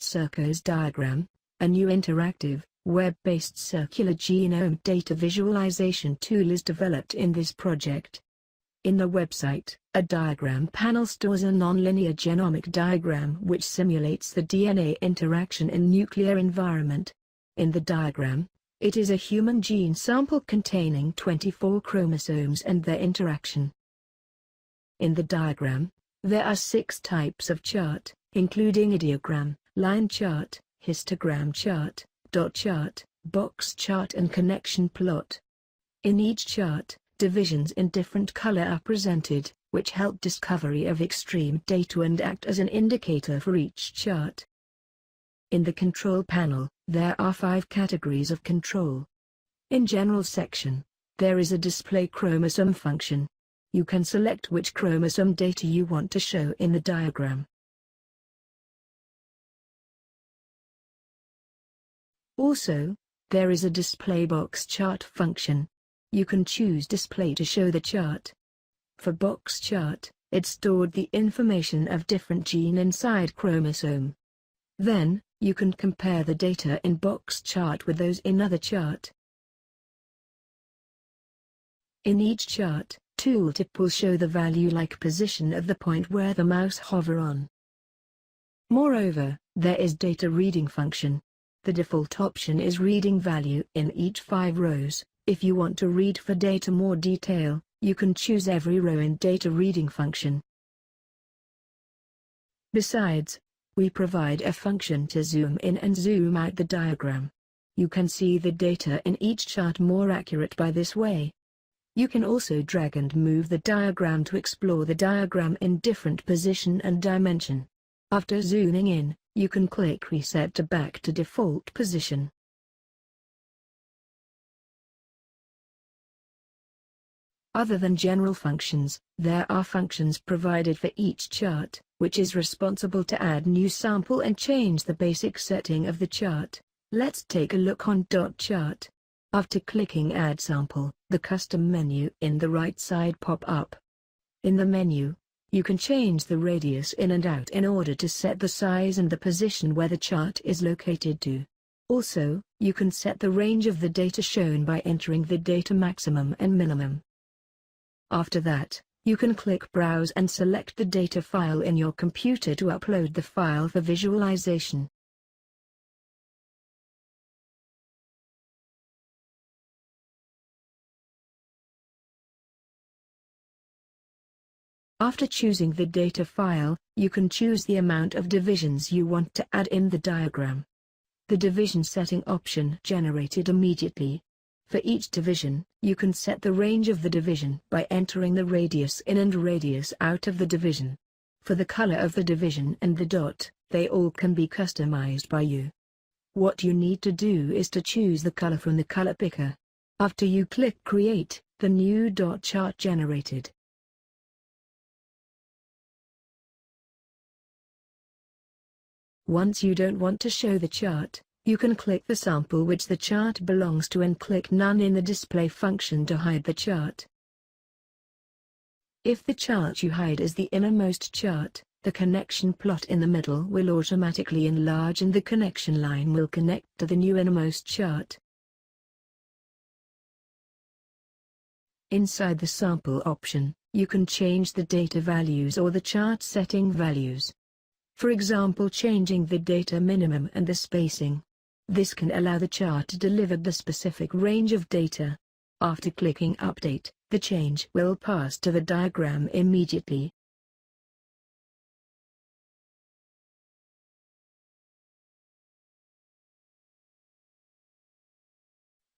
Circos diagram, a new interactive, web-based circular genome data visualization tool is developed in this project. In the website, a diagram panel stores a nonlinear genomic diagram which simulates the DNA interaction in nuclear environment. In the diagram, it is a human gene sample containing 24 chromosomes and their interaction. In the diagram, there are 6 types of chart, including ideogram, line chart, histogram chart, dot chart, box chart and connection plot. In each chart, divisions in different color are presented, which help discovery of extreme data and act as an indicator for each chart. In the control panel, there are 5 categories of control. In general section, there is a display chromosome function. You can select which chromosome data you want to show in the diagram. Also, there is a display box chart function. You can choose display to show the chart. For box chart, it stored the information of different gene inside chromosome. Then, you can compare the data in box chart with those in other chart. In each chart, tooltip will show the value like position of the point where the mouse hover on. Moreover, there is data reading function. The default option is reading value in each 5 rows. If you want to read for data more detail, you can choose every row in data reading function. Besides, we provide a function to zoom in and zoom out the diagram. You can see the data in each chart more accurate by this way. You can also drag and move the diagram to explore the diagram in different position and dimension. After zooming in, you can click Reset to back to default position. Other than general functions, there are functions provided for each chart, which is responsible to add new sample and change the basic setting of the chart. Let's take a look on dot chart. After clicking Add Sample, the custom menu in the right side pop up. In the menu, you can change the radius in and out in order to set the size and the position where the chart is located to. Also, you can set the range of the data shown by entering the data maximum and minimum. After that, you can click Browse and select the data file in your computer to upload the file for visualization. After choosing the data file, you can choose the amount of divisions you want to add in the diagram. The division setting option generated immediately. For each division, you can set the range of the division by entering the radius in and radius out of the division. For the color of the division and the dot, they all can be customized by you. What you need to do is to choose the color from the color picker. After you click Create, the new dot chart generated. Once you don't want to show the chart, you can click the sample which the chart belongs to and click None in the display function to hide the chart. If the chart you hide is the innermost chart, the connection plot in the middle will automatically enlarge and the connection line will connect to the new innermost chart. Inside the sample option, you can change the data values or the chart setting values. For example, changing the data minimum and the spacing. This can allow the chart to deliver the specific range of data. After clicking Update, the change will pass to the diagram immediately.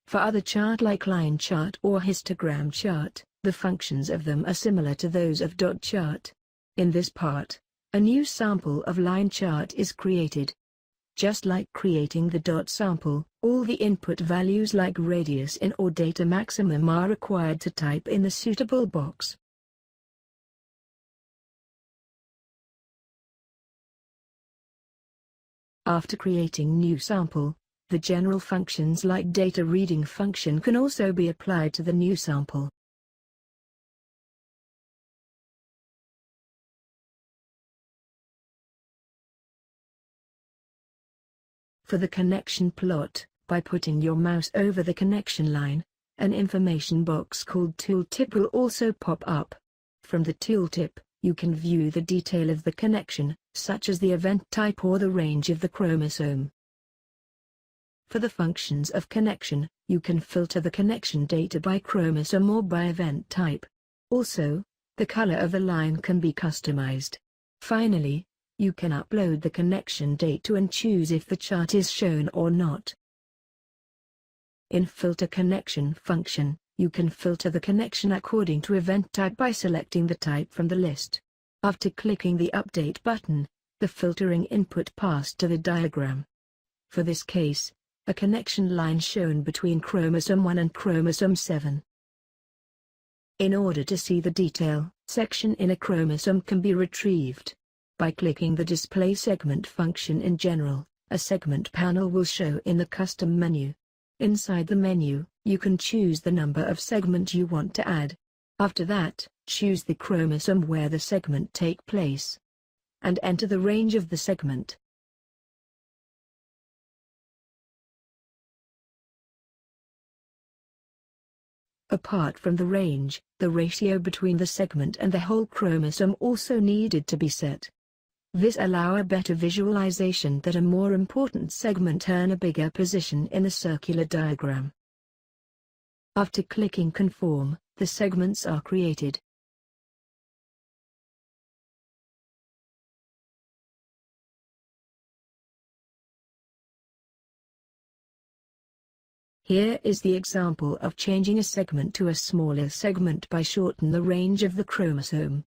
For other chart like line chart or histogram chart, the functions of them are similar to those of dot chart. In this part, a new sample of line chart is created. Just like creating the dot sample, all the input values like radius in or data maximum are required to type in the suitable box. After creating new sample, the general functions like data reading function can also be applied to the new sample. For the connection plot, by putting your mouse over the connection line, an information box called tooltip will also pop up. From the tooltip, you can view the detail of the connection, such as the event type or the range of the chromosome. For the functions of connection, you can filter the connection data by chromosome or by event type. Also, the color of the line can be customized. Finally, you can upload the connection data and choose if the chart is shown or not. In Filter Connection function, you can filter the connection according to event type by selecting the type from the list. After clicking the Update button, the filtering input passed to the diagram. For this case, a connection line shown between chromosome 1 and chromosome 7. In order to see the detail section in a chromosome can be retrieved. By clicking the Display Segment function in General, a segment panel will show in the Custom menu. Inside the menu, you can choose the number of segment you want to add. After that, choose the chromosome where the segment take place, and enter the range of the segment. Apart from the range, the ratio between the segment and the whole chromosome also needed to be set. This allows a better visualization that a more important segment earn a bigger position in the circular diagram. After clicking Conform, the segments are created. Here is the example of changing a segment to a smaller segment by shorten the range of the chromosome.